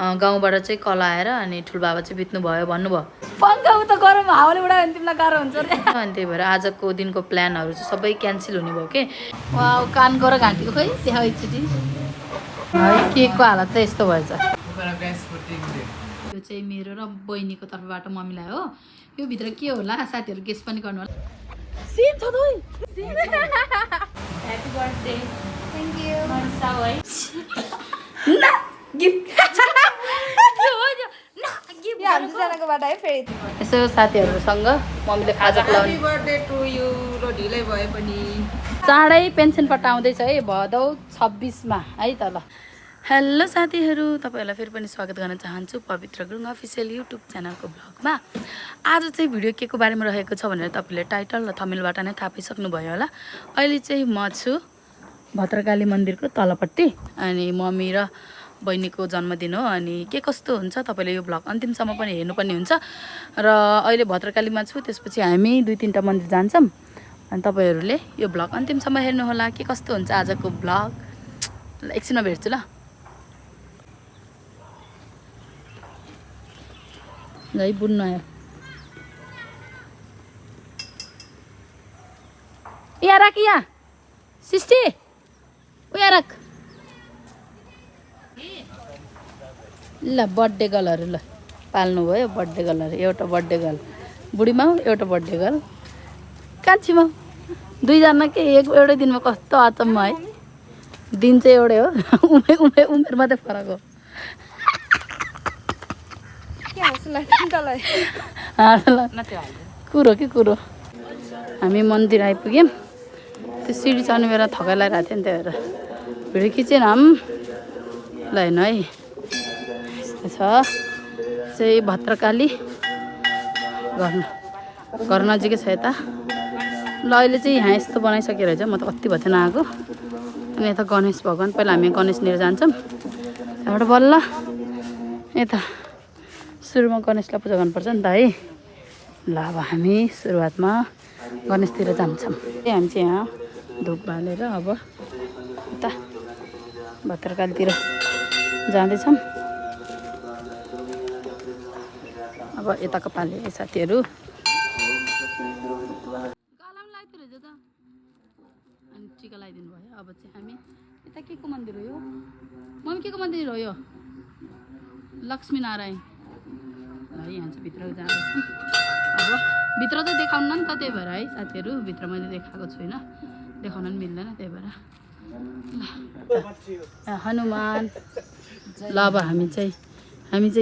गाउँबाट चाहिँ कल आएर अनि ठुलबाबा चाहिँ बित्नु भयो भन्नुभयो। पङ्खा उता गरम हावाले उडायो भने तिमीलाई गाह्रो हुन्छ रे। अनि त्यही भएर आजको दिनको प्लानहरू चाहिँ सबै क्यान्सल हुने भयो के। वाउ कानको र घाँटीको खोइ देखा एकचोटि है केकको हालत चाहिँ यस्तो भएछ। यो चाहिँ मेरो र बहिनीको तर्फबाट मम्मीलाई हो। यो भित्र के होला साथीहरू गेस पनि गर्नु होला। सेम छ दोइ ह्यापी बर्थडे थ्याङ्क यू मर्सा है न गिफ्ट यसो साथीहरूसँग मम्मीले खाजा खुवाउने। ह्यापी बर्थडे टु यु र ढिलै भए पनि चाँडै पेन्सन पट्टा आउँदैछ है भदौ 26 मा है त। ल हेलो साथीहरू तपाईँहरूलाई फेरि पनि स्वागत गर्न चाहन्छु पवित्र गुरुङ अफिसियल युट्युब च्यानलको ब्लगमा। आज चाहिँ भिडियो के को बारेमा रहेको छ भनेर तपाईँले टाइटल र थम्बनेलबाट नै थाहा पाइसक्नुभयो होला। अहिले चाहिँ म छु भद्रकाली मन्दिरको तलपट्टि अनि मम्मी र बहिनीको जन्मदिन हो। अनि के कस्तो हुन्छ तपाईँले यो ब्लग अन्तिमसम्म पनि हेर्नुपर्ने हुन्छ। र अहिले भद्रकालीमा छु, त्यसपछि हामी 2-3टा मन्दिर जान्छौँ अनि तपाईँहरूले यो ब्लग अन्तिमसम्म हेर्नुहोला के कस्तो हुन्छ आजको ब्लग। एकछिनमा भेट्छु ल। है बुन्नु आयो यहाँ राख यहाँ सिस्टी उहाँ राख। ल बर्थडे गर्लहरू ल पाल्नु भयो बर्थडे गर्लहरू। एउटा बर्थडे गर्ल बुढीमा एउटा बर्थडे गर्ल कान्छीमा दुईजना के एउटै दिनमा कस्तो अचम्म है। दिन चाहिँ एउटै हो उमेर मात्रै फरक हो। कुरो के कुरो हामी मन्दिर आइपुग्यौँ। त्यो सिडी चढ्ने बेला थकाइ लगाइरहेको थियो नि त्यही भएर भिडियो खिचेन हम ल हेर्नु है। यस्तो छ चाहिँ भद्रकाली घर नजिकै छ यता। ल अहिले चाहिँ यहाँ यस्तो बनाइसकेर रहेछ म त कति भयो थिएन आएको। अनि यता गणेश भगवान् पहिला हामी गणेशनिर जान्छौँ त्यहाँबाट बल्ल यता सुरुमा गणेशलाई पूजा गर्नुपर्छ नि त है। ल अब हामी सुरुवातमा गणेशतिर जान्छौँ। हामी चाहिँ यहाँ धुप बालेर अब यता भद्रकालीतिर जाँदैछौँ। अब यताको पाले साथीहरू अनि टिका लगाइदिनु भयो। अब चाहिँ हामी यता के को मन्दिर हो यो मम्मी के को मन्दिर हो यो लक्ष्मी नारायण है। यहाँ चाहिँ भित्र जाँदैछौँ। अब भित्र चाहिँ देखाउनु नि त त्यही भएर है साथीहरू भित्र मैले देखाएको छुइनँ देखाउन पनि मिल्दैन त्यही भएर। हनुमान ल अब हामी चाहिँ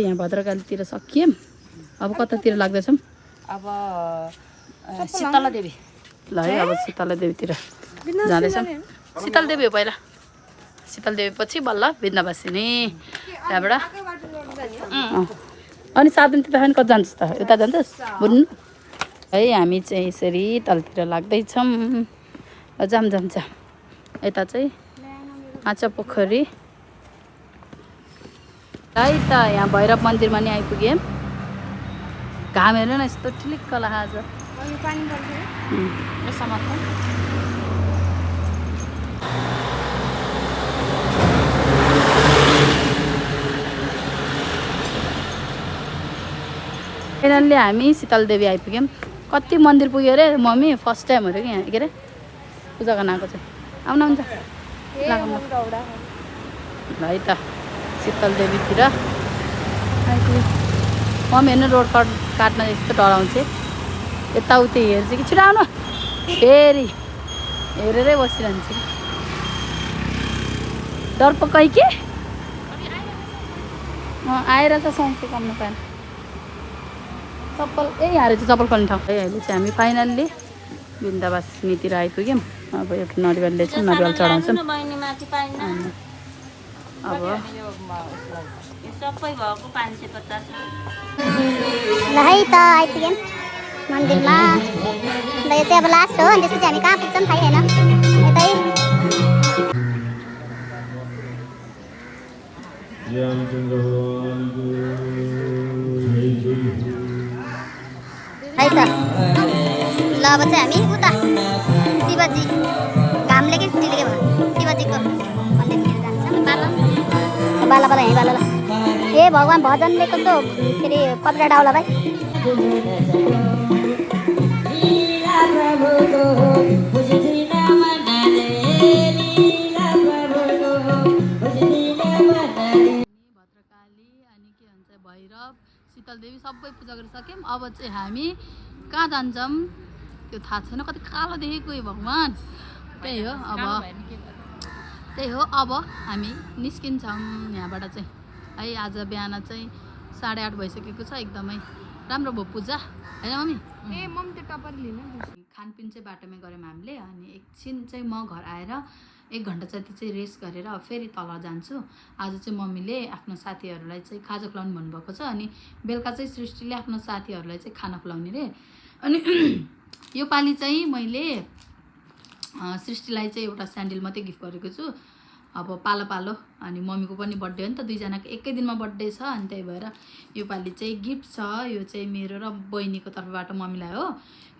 यहाँ भद्रकालीतिर सकियौँ। अब कतातिर लाग्दैछौँ अब शीतला देवी ल है। अब शीतला देवीतिर जाँदैछौँ। शीतल देवी हो पहिला शीतल देवी पछि बल्ल विन्ध्यवासिनी त्यहाँबाट अनि साधन त्यता कति जान्छस् त उता जान्छस् बुझ्नु है। हामी चाहिँ यसरी तलतिर लाग्दैछौँ। जान्छ यता चाहिँ आचा पोखरी है त। यहाँ भैरव मन्दिरमा नि आइपुग्यौँ। घाम हेर्नु न यस्तो ठिलिक्क लाग्छ आज। फाइनल्ली हामी शीतल देवी आइपुग्यौँ। कति मन्दिर पुग्यो अरे मम्मी फर्स्ट टाइम हो अरे कि यहाँ के अरे पूजा गर्न आएको चाहिँ आउनु हुन्छ है त शीतल देवीतिर मम्मी हेर्नु रोड काट्न यस्तो डराउँछ यताउति हेर्छ कि छिटो आउनु फेरि हेरेरै बसिरहन्छ डर पकाइ के आएर त सौँसे कम्नु पाएन चप्पल यहाँ चाहिँ चप्पल खोल्ने ठाउँ है। अहिले चाहिँ हामी फाइनल्ली विन्ध्यवासिनीतिर आइपुग्यौँ। अब एउटा नरिवल ल्याउँछौँ नरिवल चढाउँछौँ। अब सबै भएको 550 ल है त आइपुग्यौँ मन्दिरमा। ल यो चाहिँ अब लास्ट हो अनि त्यसपछि हामी कहाँ पुग्छौँ थाहै छैन। यतै है त। ल अब चाहिँ हामी उता शिवजी घामले के टिलेको भयो शिवजीको मन्दिरतिर जान्छौँ। बाला बाला यहीँ बाला ल हे भगवान् भजनले कस्तो के अरे कपडा डाउला भाइ भद्रकाली अनि के भन्छ भैरव शीतल देवी सबै पूजा गरिसक्यौँ। अब चाहिँ हामी कहाँ जान्छौँ त्यो थाहा छैन, कति कालो देखेको भगवान्। त्यही हो अब हामी निस्किन्छौँ यहाँबाट चाहिँ है। आज बिहान चाहिँ 8:30 भइसकेको छ, एकदमै राम्रो भयो पूजा होइन मम्मी? मम्मी त्यो टपर लिनु खानपिन चाहिँ बाटोमै गऱ्यौँ हामीले। अनि एकछिन चाहिँ म घर आएर 1 घन्टा जति चाहिँ रेस्ट गरेर फेरि तल जान्छु। आज चाहिँ मम्मीले आफ्नो साथीहरूलाई चाहिँ खाजा खुवाउनु भन्नुभएको छ। अनि बेलुका चाहिँ सृष्टिले आफ्नो साथीहरूलाई चाहिँ खाना खुवाउने रे। अनि यो पालि चाहिँ मैले सृष्टिलाई चाहिँ एउटा स्यान्डल मात्रै गिफ्ट गरेको छु। अब पालो पालो अनि मम्मीको पनि बर्थडे हो नि त, दुईजनाको एकै दिनमा बर्थडे छ। अनि त्यही भएर यो पालि चाहिँ गिफ्ट छ। यो चाहिँ मेरो र बहिनीको तर्फबाट मम्मीलाई हो।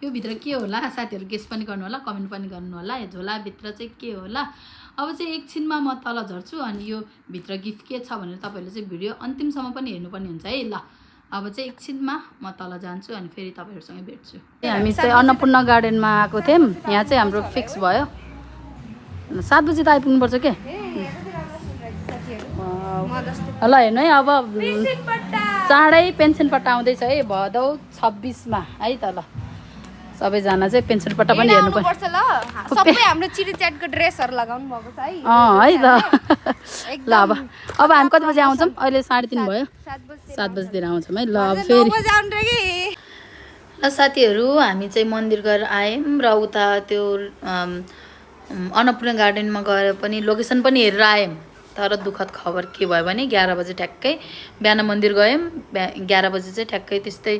यो भित्र के होला साथीहरू गेस पनि गर्नु होला, कमेन्ट पनि गर्नु होला। यो झोलाभित्र चाहिँ के होला। अब चाहिँ एकछिनमा म तल झर्छु अनि यो भित्र गिफ्ट के छ भनेर तपाईँहरूले चाहिँ भिडियो अन्तिमसम्म पनि हेर्नुपर्ने हुन्छ है। ल अब चाहिँ एकछिनमा म तल जान्छु अनि फेरि तपाईँहरूसँग भेट्छु। हामी चाहिँ अन्नपूर्ण गार्डनमा आएको थियौँ। यहाँ चाहिँ हाम्रो फिक्स भयो 7 बजी त आइपुग्नुपर्छ के। ल हेर्नु है, अब चाँडै पेन्सन पट्टा आउँदैछ है, भदौ 26मा है त। ल सबैजना चाहिँ पेन्सन पट्टा पनि हेर्नु पर्छ ल। सबै हाम्रो चिरी च्याटको ड्रेसहरु लगाउनु भएको छ है। है त। ल अब हामी कति बजी आउँछौँ? अहिले 3:30 भयो, 7 बजीतिर आउँछौँ है। ल फेरि ल साथीहरू हामी चाहिँ मन्दिर गएर आयौँ र उता त्यो अन्नपूर्ण गार्डनमा गएर पनि लोकेसन पनि हेरेर आयौँ। तर दुःखद खबर के भयो भने 11 बजी ठ्याक्कै बिहान मन्दिर गयौँ। 11 बजी चाहिँ ठ्याक्कै त्यस्तै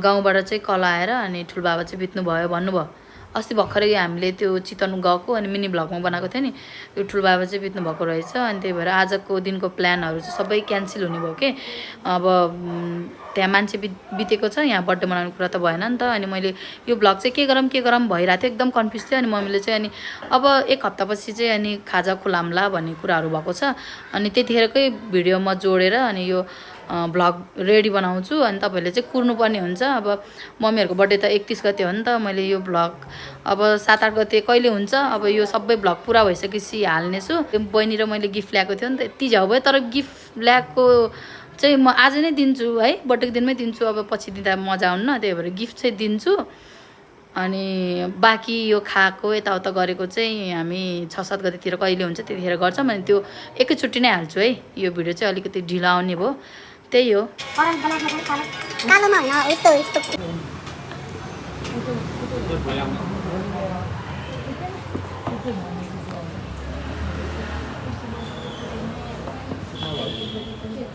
गाउँबाट चाहिँ कल आएर अनि ठुलबाबा चाहिँ बित्नुभयो भन्नुभयो। अस्ति भर्खरै हामीले त्यो चितवन गएको अनि मिनी भ्लगमा बनाएको थियो नि, त्यो ठुलबाबा चाहिँ बित्नुभएको रहेछ। अनि त्यही भएर आजको दिनको प्लानहरू चाहिँ सबै क्यान्सल हुने भयो के। अब त्यहाँ मान्छे बितेको छ, यहाँ बर्थडे मनाउने कुरा त भएन नि त। अनि मैले यो भ्लग चाहिँ के गरौँ भइरहेको थियो, एकदम कन्फ्युज थियो। अनि मम्मीले चाहिँ अनि अब 1 हप्तापछि चाहिँ अनि खाजा खुलाम्ला भन्ने कुराहरू भएको छ। अनि त्यतिखेरकै भिडियो म जोडेर अनि यो भ्लग रेडी बनाउँछु। अनि तपाईँहरूले चाहिँ कुर्नुपर्ने हुन्छ। अब मम्मीहरूको बर्थडे त 31 गते हो नि त। मैले यो भ्लग अब 7-8 गते कहिले हुन्छ, अब यो सबै भ्लग पुरा भइसकेपछि हाल्नेछु। बहिनी र मैले गिफ्ट ल्याएको थियो नि त, यति झ्याउ भयो। तर गिफ्ट ल्याएको चाहिँ म आज नै दिन्छु है, बर्थडेको दिनमै दिन्छु। अब पछि दिँदा मजा आउन्न, त्यही भएर गिफ्ट चाहिँ दिन्छु। अनि बाँकी यो खाएको यताउता गरेको चाहिँ हामी 6-7 गतेतिर कहिले हुन्छ त्यतिखेर गर्छौँ। अनि त्यो एकैचोटि नै हाल्छु है। यो भिडियो चाहिँ अलिकति ढिलो आउने भयो, त्यही हो।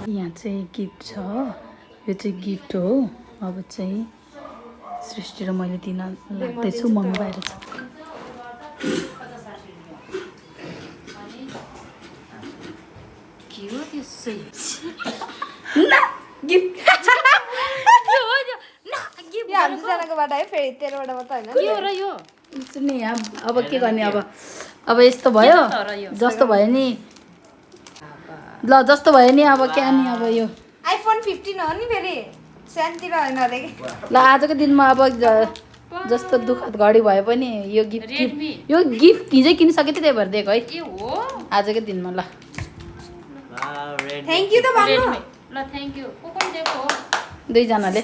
यहाँ चाहिँ गिफ्ट छ, यो चाहिँ गिफ्ट हो। अब चाहिँ सृष्टि र मैले दिन लाग्दैछु, मम्मी बाहिर छ। के हो त्यसै अब के गर्ने। अब यस्तो भयो, जस्तो भयो नि। ल जस्तो भयो नि, अब क्या नि। अब यो आइफोन 15 हो नि फेरि सानतिर हैन रे। ल आजको दिनमा अब जस्तो दुःखद घडी भए पनि यो गिफ्ट हिजै किनिसके थिएँ, त्यही भएर दिएको है आजको दिनमा। ल थ्याङ्क यू त भन्नु। ल थ्याङ्क यू। को दिएको दुईजनाले।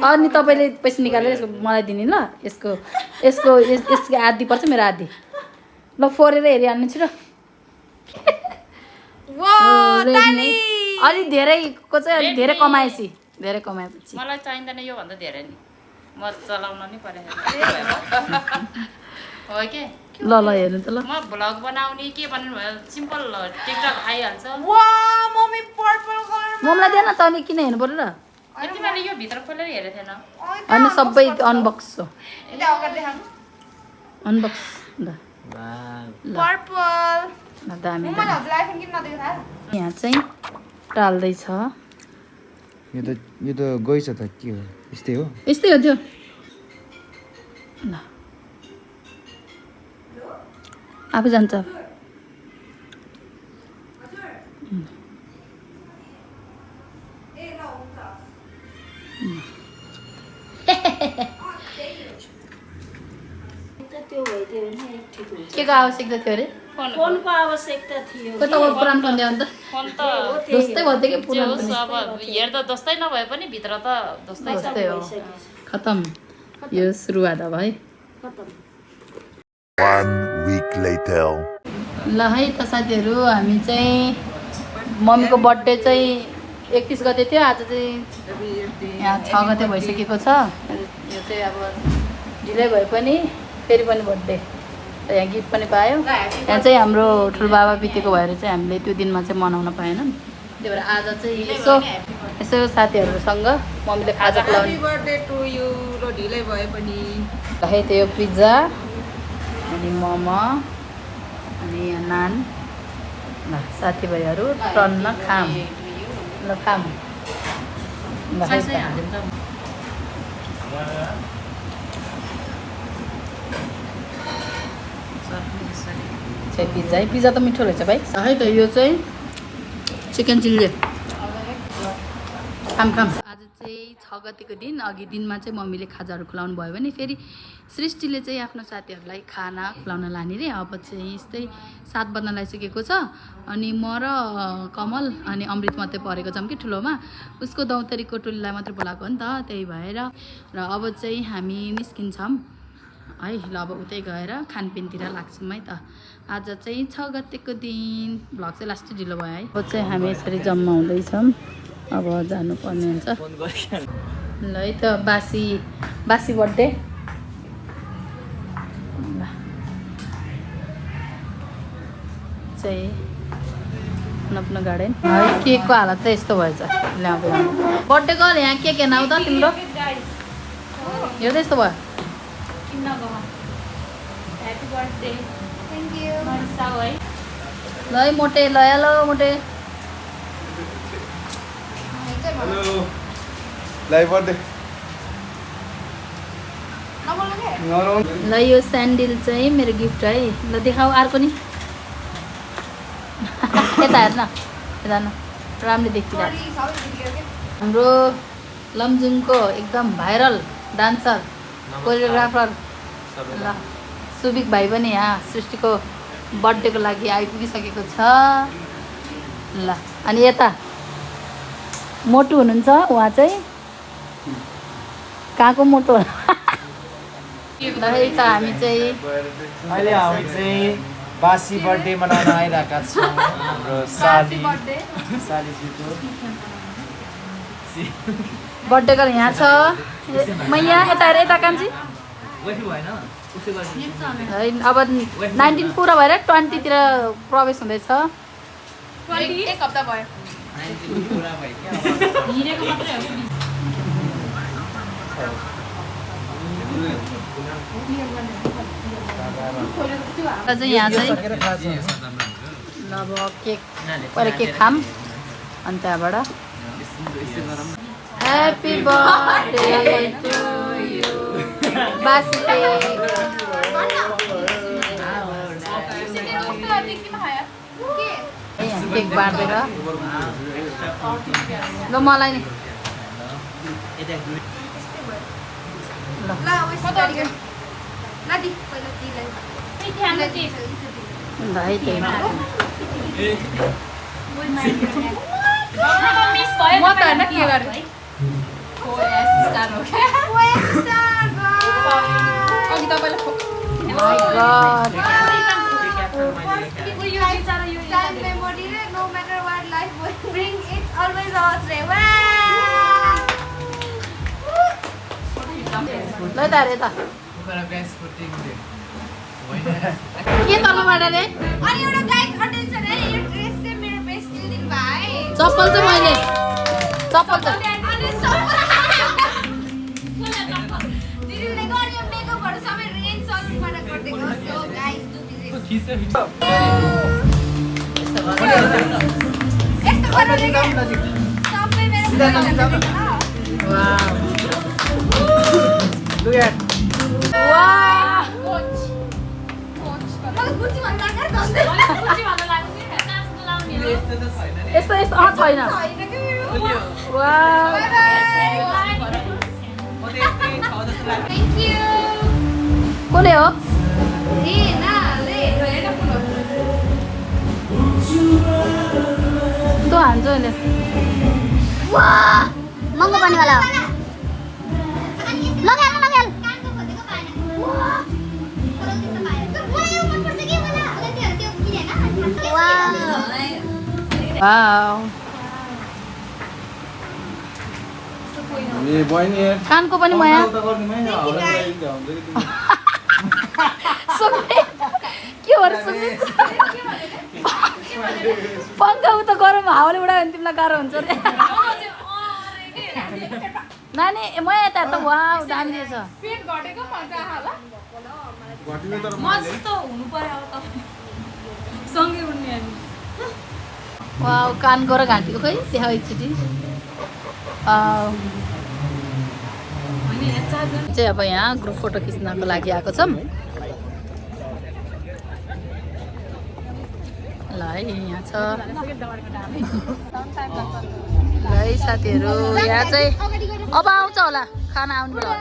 अनि तपाईँले पैसा निकालेर यसको मलाई दिने। ल यसको आधी पर्छ, मेरो आधी। ल फोरेर हेरिहाल्नु छु र। अलि धेरैको चाहिँ अलि धेरै कमाएपछि मलाई चाहिँदैन यो भन्दा धेरै नि, म चलाउन नि पर्यो हो के। ल हेर्नु त। ल म भ्लग बनाउने के भन्नु भयो, सिम्पल टिकटक आइहाल्छ। वाह मम्मी पर्पल कलर मम्मीलाई दिएन त, अनि किन हेर्नु पर्यो र। यति मैले यो भित्र खोलेर हेरेको थिएन। अनि सबै अनबक्स हो, यता अगाडि देखाउनु। अनबक्स ल पर्पल ल दामी। म हजुर आइफोन किन नदिएको थाहा। यहाँ चाहिँ टाल्दैछ। यो त गइछ त, के हो यस्तै हो त्यो। ल आफू जान्छ। के को आवश्यकता थियो अरे फोनको आवश्यकता थियो को त पुरानो फोन ल्याउनु त फोन त जस्तै भयो कि जे पुरानो होस् अब हेर्दा जस्तै नभए पनि भित्र त जस्तै छ जस्तै हो खतम यो सुरुवात अब है 1 week later. ल है त साथीहरू हामी चाहिँ मम्मीको बर्थडे चाहिँ 31 गते थियो आज चाहिँ यहाँ 6 गते भइसकेको छ यो चाहिँ अब ढिलै भए पनि फेरि पनि बर्थडे यहाँ गिफ्ट पनि पायो यहाँ चाहिँ हाम्रो ठुलोबाबा बितेको भएर चाहिँ हामीले त्यो दिनमा चाहिँ मनाउन पाएनौँ त्यही भएर आज चाहिँ यसो साथीहरूसँग मम्मीले खाजा खुवाउने बर्थडे टु यु र ढिलै भए पनि है त्यो पिज्जा अनि मोमो अनि यहाँ नान ल साथीभाइहरू टन्न खाम ल खाम ल है त। चाहिँ पिज्जा है पिज्जा त मिठो रहेछ भाइ है त यो चाहिँ चिकन चिल्ली खाम खाम आज चाहिँ 6 गतेको दिन अघि दिनमा चाहिँ मम्मीले खाजाहरू खुवाउनु भयो भने फेरि सृष्टिले चाहिँ आफ्नो साथीहरूलाई खाना खुवाउन लाने रे अब चाहिँ यस्तै 7 बज्न लागिसकेको छ अनि म र कमल अनि अमृत मात्रै परेको छौँ कि ठुलोमा उसको दौतरीको टोलीलाई मात्रै बोलाएको हो नि त त्यही भएर र अब चाहिँ हामी निस्किन्छौँ है ल अब उतै गएर खानपिनतिर लाग्छौँ है त आज चाहिँ 6 गतेको दिन भ्लग चाहिँ लास्टै ढिलो भयो है अब चाहिँ हामी यसरी जम्मा हुँदैछौँ अब जानुपर्ने हुन्छ ल है त बासी बर्थडे ल चाहिँ आफ्नो गार्डन है केकको हालत चाहिँ यस्तो भएछ ल्याउँदै बर्थडेको यहाँ के नाउ त तिम्रो हेर्दै यस्तो भयो ल है मोटे ल हेलो मोटे ल यो स्यान्डल चाहिँ मेरो गिफ्ट है ल देखाऊ अर्को नि यता हेर्न यता राम्ररी देखिरहेको हाम्रो लमजुङको एकदम भाइरल डान्सर कोरियोग्राफर ल सुबिक भाइ पनि यहाँ सृष्टिको बर्थडेको लागि आइपुगिसकेको छ ल अनि यता मोटु हुनुहुन्छ उहाँ चाहिँ कहाँको मोटो ल त हामी चाहिँ अहिले हामी चाहिँ बासी बर्थडे मनाउन आइरहेका छौँ हाम्रो सालीजीको बर्थडे गर्ल यहाँ छ मैया यता हेर यता कान्छी है अब 19 पुरा भएर 20 तिर प्रवेश हुँदैछ एक हप्ता भयो चाहिँ यहाँ चाहिँ ल अब केक पहिला केक खाम अनि त्यहाँबाट ह्याप्पी बर्थडे टु यु बासी केक बाँडेर ल मलाई नि भाइ त्यही म त होइन के गर्नु अघि ल त अरे त के तलबाट रे चप्पल चाहिँ मैले चप्पल यस्तो यस्तो छैन वाउ कसले हो तँ हान्छ अहिले महँगो पर्नेवाला हो लग्याल वाउ कानको पनि माया के हो पङ्खा उता गरम हावाले उडायो भने तिमीलाई गाह्रो हुन्छ रे नानी म यता त वाउ दामी रहेछ वाउ कानको र घाँटीको खोइ देखाऊ एकचोटि चाहिँ अब यहाँ ग्रुप फोटो खिच्नको लागि आएको छौँ ल है यहाँ छ ल है साथीहरू यहाँ चाहिँ अब आउँछ होला खाना आउनु बेला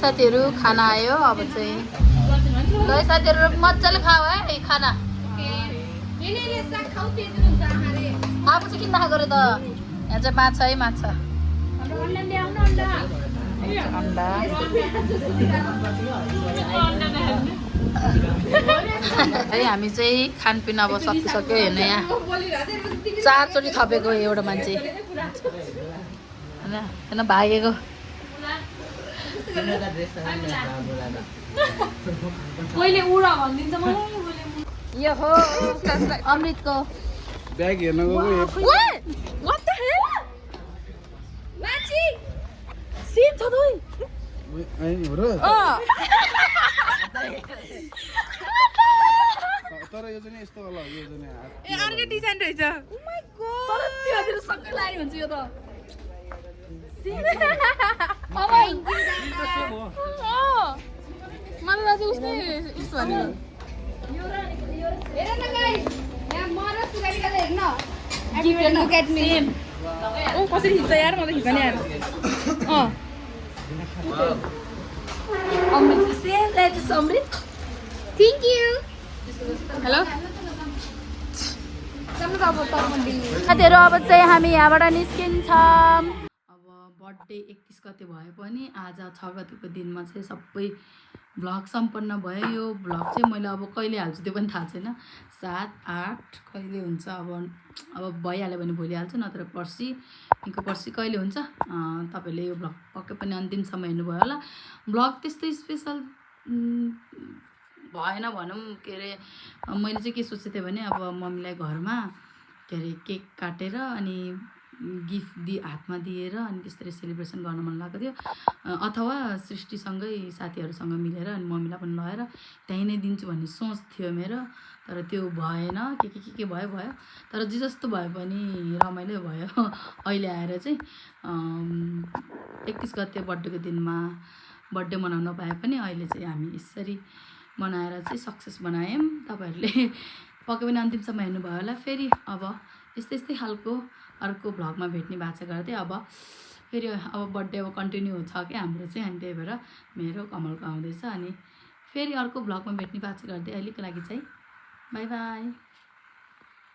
साथीहरू खाना आयो अब चाहिँ ल साथीहरू मजाले खाऊ है खाना आफू चाहिँ किन नखाएको रे त यहाँ चाहिँ माछा है माछा अन्डा है हामी चाहिँ खानपिन अब सकिसक्यो हेर्न यहाँ 4 चोटि थपेको एउटा मान्छे होइन भागेको यो हो अमृतको ब्याग हेर्न गएको तर यो चाहिँ यस्तो होला यो चाहिँ अर्कै डिजाइन रहेछ सँगै लाने हुन्छ यो त मलाई चाहिँ उसले यस्तो भनेको कसरी खिच्छ यार मलाई खिच्दैन यार अमृत थ्याङ्क यू हेलो साथीहरू अब चाहिँ हामी यहाँबाट निस्किन्छौँ अब बर्थडे 31 गते भए पनि आज 6 गतेको दिनमा चाहिँ सबै भ्लग सम्पन्न भयो यो भ्लग चाहिँ मैले अब कहिले हाल्छु त्यो पनि थाहा छैन 7-8 कहिले हुन्छ अब भइहाल्यो भने भोलि हाल्छु नत्र पर्सि कहिले हुन्छ तपाईँहरूले यो भ्लग पक्कै पनि अन्तिमसम्म हेर्नुभयो होला भ्लग त्यस्तो स्पेसल भएन भनौँ के अरे मैले चाहिँ के सोचेको थिएँ भने अब मम्मीलाई घरमा के अरे केक काटेर अनि गिफ्ट हातमा दिएर अनि त्यसरी सेलिब्रेसन गर्न मन लागेको थियो अथवा सृष्टिसँगै साथीहरूसँग मिलेर अनि मम्मीलाई पनि लगेर त्यहीँ नै दिन्छु भन्ने सोच थियो मेरो तर त्यो भएन के भयो तर जे जस्तो भए पनि रमाइलो भयो अहिले आएर चाहिँ 31 गते बर्थडेको दिनमा बर्थडे मनाउन पाए पनि अहिले चाहिँ हामी यसरी मनाएर चाहिँ सक्सेस बनायौँ तपाईँहरूले पक्कै पनि अन्तिमसम्म हेर्नुभयो होला फेरि अब यस्तै खालको अर्को भ्लगमा भेट्ने बाचा गर्दै अब फेरि अब बर्थडे अब कन्टिन्यू छ कि हाम्रो चाहिँ अनि त्यही भएर मेरो कमलको आउँदैछ अनि फेरि अर्को भ्लगमा भेट्ने बाचा गर्दै अहिलेको लागि चाहिँ बाई बाई।